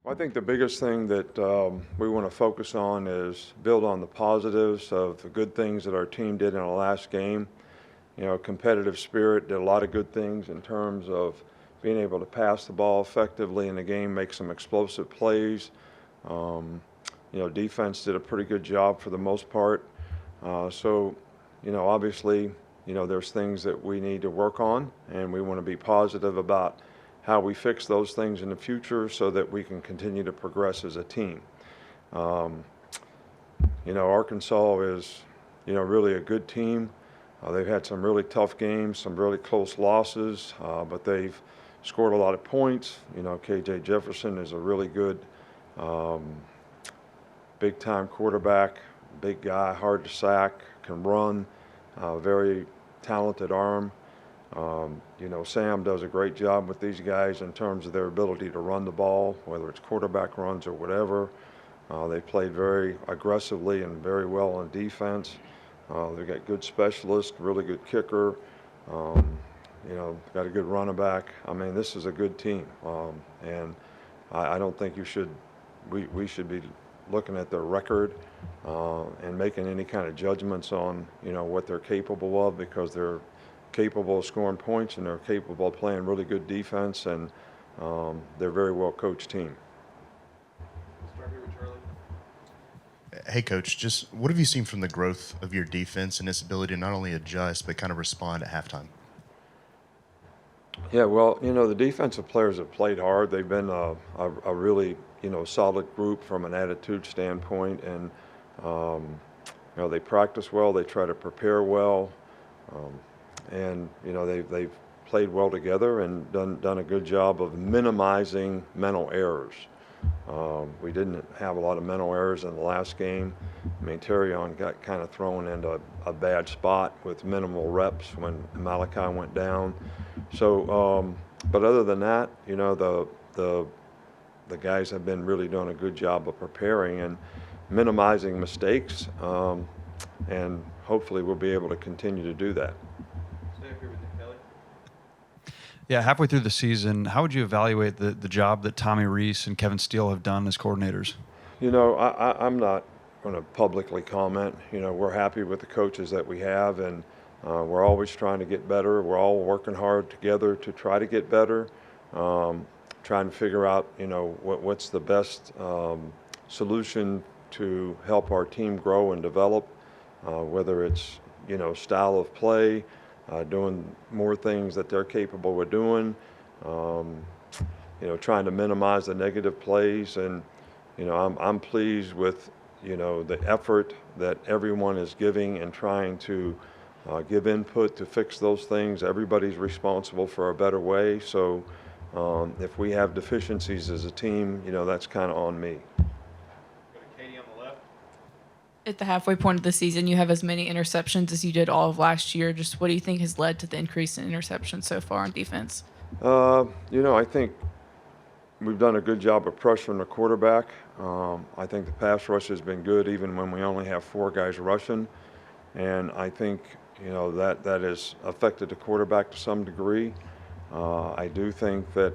I think the biggest thing that we want to focus on is build on the positives of the good things that our team did in the last game. You know, competitive spirit did a lot of good things in terms of being able to pass the ball effectively in the game, make some explosive plays. Um, you know, defense did a pretty good job for the most part. So, you know, obviously, you know, there's things that we need to work on, and we want to be positive about how we fix those things in the future so that we can continue to progress as a team. Um, you know, Arkansas is, you know, really a good team. They've had some really tough games, some really close losses, but they've scored a lot of points. You know, KJ Jefferson is a really good, um, big-time quarterback, big guy, hard to sack, can run, very talented arm. You know, Sam does a great job with these guys in terms of their ability to run the ball, whether it's quarterback runs or whatever. They played very aggressively and very well on defense. They've got good specialists, really good kicker. Um, you know, got a good running back. I mean, this is a good team, and I don't think we should be looking at their record and making any kind of judgments on, you know, what they're capable of, because they're capable of scoring points and they're capable of playing really good defense, and they're a very well coached team. Start here with Charlie. Hey, Coach, just what have you seen from the growth of your defense and its ability to not only adjust but kind of respond at halftime? Yeah, well, you know, the defensive players have played hard. They've been a really, you know, solid group from an attitude standpoint, and you know, they practice well. They try to prepare well, um, and you know, they've played well together and done a good job of minimizing mental errors. We didn't have a lot of mental errors in the last game. I mean, Terrion got kind of thrown into a bad spot with minimal reps when Malachi went down. So, but other than that, you know, the guys have been really doing a good job of preparing and minimizing mistakes, and hopefully we'll be able to continue to do that. Stay up here with Nick Kelly. Yeah, halfway through the season, how would you evaluate the job that Tommy Rees and Kevin Steele have done as coordinators? You know, I'm not going to publicly comment. You know, we're happy with the coaches that we have, and we're always trying to get better. We're all working hard together to try to get better, trying to figure out, you know, what's the best solution to help our team grow and develop, whether it's, you know, style of play, doing more things that they're capable of doing, um, you know, trying to minimize the negative plays. And, you know, I'm pleased with, you know, the effort that everyone is giving and trying to give input to fix those things. Everybody's responsible for a better way. So if we have deficiencies as a team, you know, that's kind of on me. Go to Katie on the left. At the halfway point of the season, you have as many interceptions as you did all of last year. Just what do you think has led to the increase in interceptions so far on defense? You know, I think we've done a good job of pressuring the quarterback. I think the pass rush has been good even when we only have 4 guys rushing. And I think, you know, that has affected the quarterback to some degree. I do think that,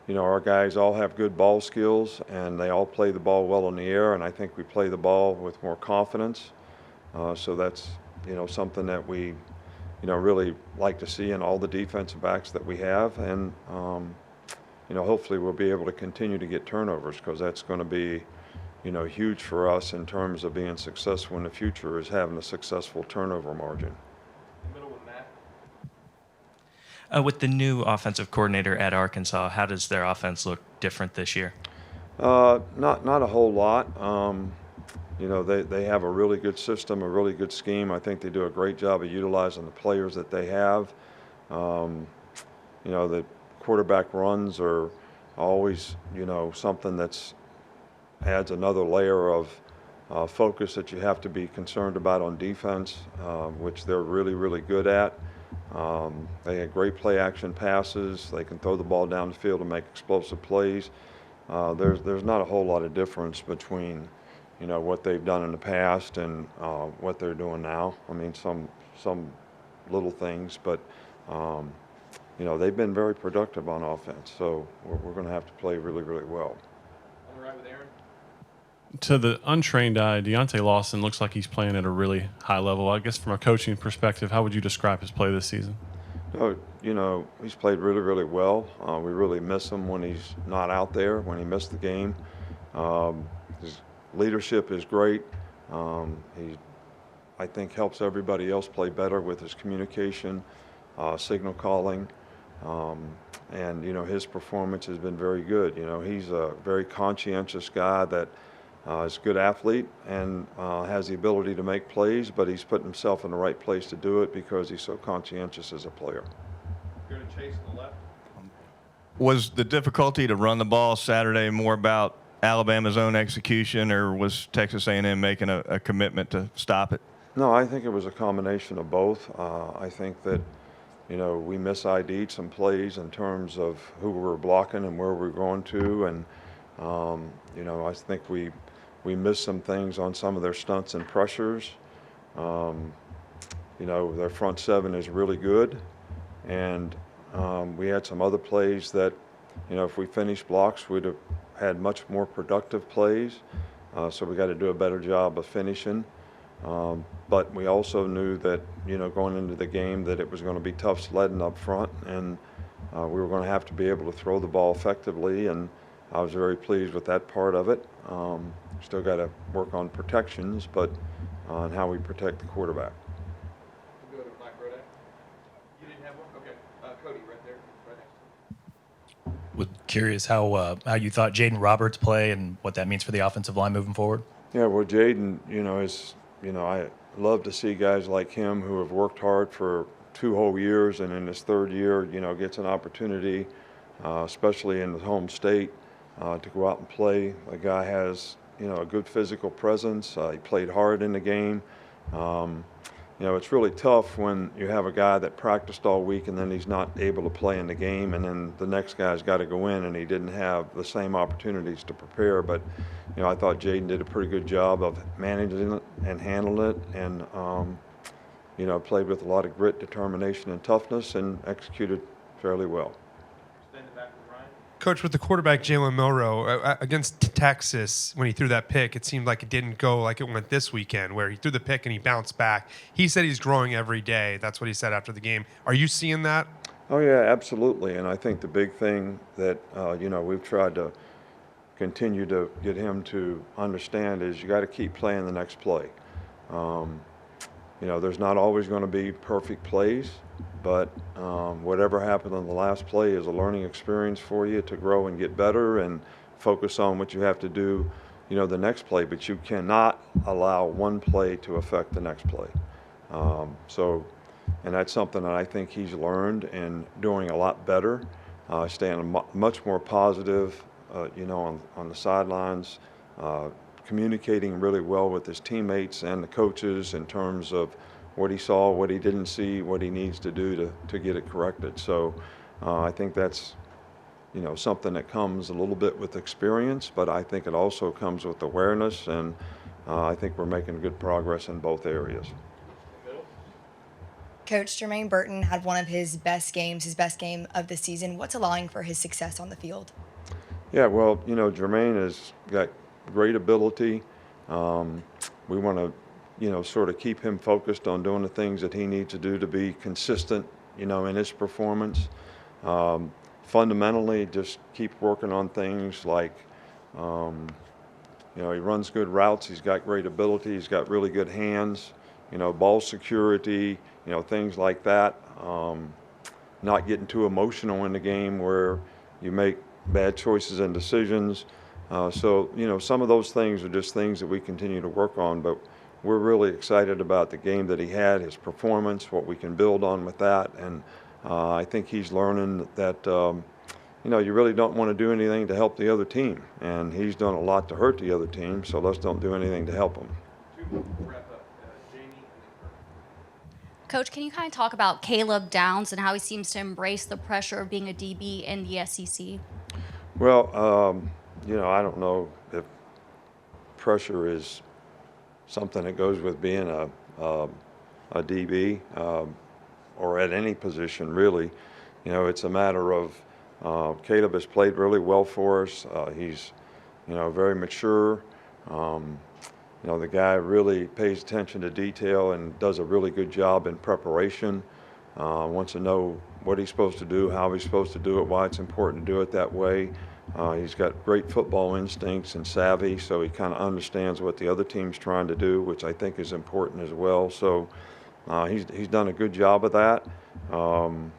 you know, our guys all have good ball skills and they all play the ball well in the air, and I think we play the ball with more confidence. So that's, you know, something that we, you know, really like to see in all the defensive backs that we have. And, you know, hopefully we'll be able to continue to get turnovers, because that's going to be, you know, huge for us in terms of being successful in the future, is having a successful turnover margin. The middle with Matt. With the new offensive coordinator at Arkansas, how does their offense look different this year? Not a whole lot. You know, they have a really good system, a really good scheme. I think they do a great job of utilizing the players that they have. You know, the quarterback runs are always, you know, something that's adds another layer of focus that you have to be concerned about on defense, which they're really, really good at. They have great play action passes. They can throw the ball down the field and make explosive plays. There's not a whole lot of difference between, you know, what they've done in the past and what they're doing now. I mean, some little things, but they've been very productive on offense. So we're going to have to play really, really well. On the right with Aaron. To the untrained eye, Deontay Lawson looks like he's playing at a really high level. I guess from a coaching perspective, how would you describe his play this season? Oh, he's played really, really well. We really miss him when he's not out there, when he missed the game. His leadership is great. He, I think, helps everybody else play better with his communication, signal calling, and his performance has been very good. He's a very conscientious guy that is a good athlete and has the ability to make plays, but he's put himself in the right place to do it because he's so conscientious as a player. Go to Chase on the left. Was the difficulty to run the ball Saturday more about Alabama's own execution, or was Texas A&M making a commitment to stop it? No, I think it was a combination of both. I think that, we mis-ID'd some plays in terms of who we were blocking and where we were going to, and I think we missed some things on some of their stunts and pressures. Their front seven is really good, and we had some other plays that, if we finished blocks, we'd have had much more productive plays. So we got to do a better job of finishing. But we also knew that, going into the game, that it was going to be tough sledding up front, and we were going to have to be able to throw the ball effectively, and I was very pleased with that part of it. Still got to work on protections, but on how we protect the quarterback. We'll go to Black Rodak. You didn't have one? Okay. Cody, right there, right next to him. Was curious how you thought Jaden Roberts play and what that means for the offensive line moving forward. Yeah, well, Jaden, I love to see guys like him who have worked hard for 2 whole years, and in his 3rd year, gets an opportunity, especially in the home state, to go out and play. The guy has, a good physical presence. He played hard in the game. It's really tough when you have a guy that practiced all week and then he's not able to play in the game, and then the next guy's got to go in and he didn't have the same opportunities to prepare. But, I thought Jaden did a pretty good job of managing it and handling it, and, played with a lot of grit, determination, and toughness, and executed fairly well. Stand it back with Ryan. Coach, with the quarterback Jalen Milroe against Texas, when he threw that pick, it seemed like it didn't go like it went this weekend, where he threw the pick and he bounced back. He said he's growing every day. That's what he said after the game. Are you seeing that? Oh, yeah, absolutely. And I think the big thing that, we've tried to continue to get him to understand is you got to keep playing the next play. There's not always going to be perfect plays, but whatever happened on the last play is a learning experience for you to grow and get better and focus on what you have to do, the next play. But you cannot allow one play to affect the next play. And that's something that I think he's learned and doing a lot better, staying much more positive, on the sidelines, communicating really well with his teammates and the coaches in terms of what he saw, what he didn't see, what he needs to do to get it corrected. So I think that's, something that comes a little bit with experience, but I think it also comes with awareness, and I think we're making good progress in both areas. Coach, Jermaine Burton had one of his best games, his best game of the season. What's allowing for his success on the field? Yeah, well, Jermaine has got great ability. We want to, sort of keep him focused on doing the things that he needs to do to be consistent, in his performance. Fundamentally, just keep working on things like, he runs good routes. He's got great ability. He's got really good hands, ball security, things like that. Not getting too emotional in the game where you make bad choices and decisions. So, some of those things are just things that we continue to work on, but we're really excited about the game that he had, his performance, what we can build on with that. And I think he's learning that, you really don't want to do anything to help the other team. And he's done a lot to hurt the other team, so let's don't do anything to help him. 2 more to wrap up. Jamie and then Kurt. Coach, can you kind of talk about Caleb Downs and how he seems to embrace the pressure of being a DB in the SEC? Well, I don't know if pressure is something that goes with being a DB or at any position, really. You know, it's a matter of Caleb has played really well for us. He's, you know, very mature. You know, the guy really pays attention to detail and does a really good job in preparation. Wants to know what he's supposed to do, how he's supposed to do it, why it's important to do it that way. He's got great football instincts and savvy, so he kind of understands what the other team's trying to do, which I think is important as well. So he's done a good job of that. You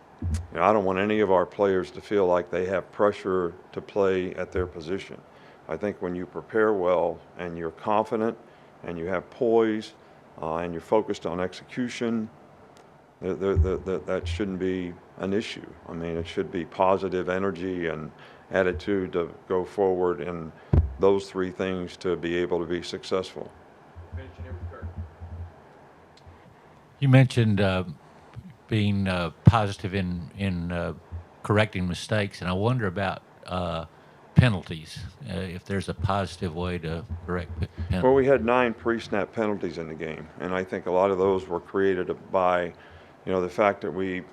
know, I don't want any of our players to feel like they have pressure to play at their position. I think when you prepare well and you're confident and you have poise and you're focused on execution, that shouldn't be an issue. I mean, it should be positive energy and attitude to go forward in those three things to be able to be successful. You mentioned being positive in correcting mistakes, and I wonder about penalties, if there's a positive way to correct penalties. Well, we had 9 pre-snap penalties in the game, and I think a lot of those were created by, you know, the fact that we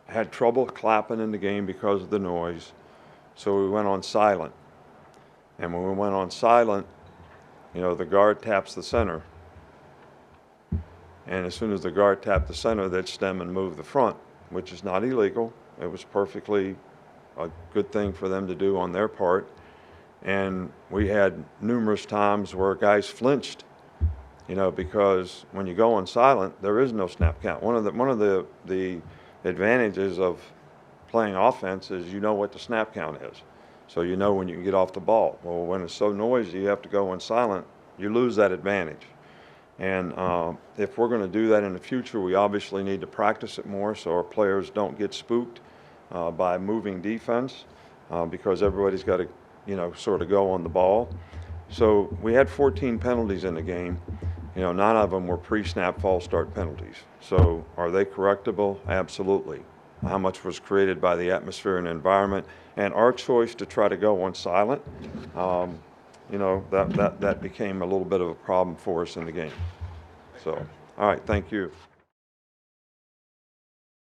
had trouble clapping in the game because of the noise, so we went on silent. And when we went on silent, you know, the guard taps the center. And as soon as the guard tapped the center, they'd stem and move the front, which is not illegal. It was perfectly a good thing for them to do on their part. And we had numerous times where guys flinched, you know, because when you go on silent, there is no snap count. One of the advantages of playing offense is you know what the snap count is. So you know when you can get off the ball. Well, when it's so noisy, you have to go on silent, you lose that advantage. And if we're going to do that in the future, we obviously need to practice it more so our players don't get spooked by moving defense because everybody's got to, you know, sort of go on the ball. So we had 14 penalties in the game. You know, 9 of them were pre-snap false start penalties. So are they correctable? Absolutely. How much was created by the atmosphere and environment? And our choice to try to go on silent, you know, that became a little bit of a problem for us in the game. So, all right, thank you.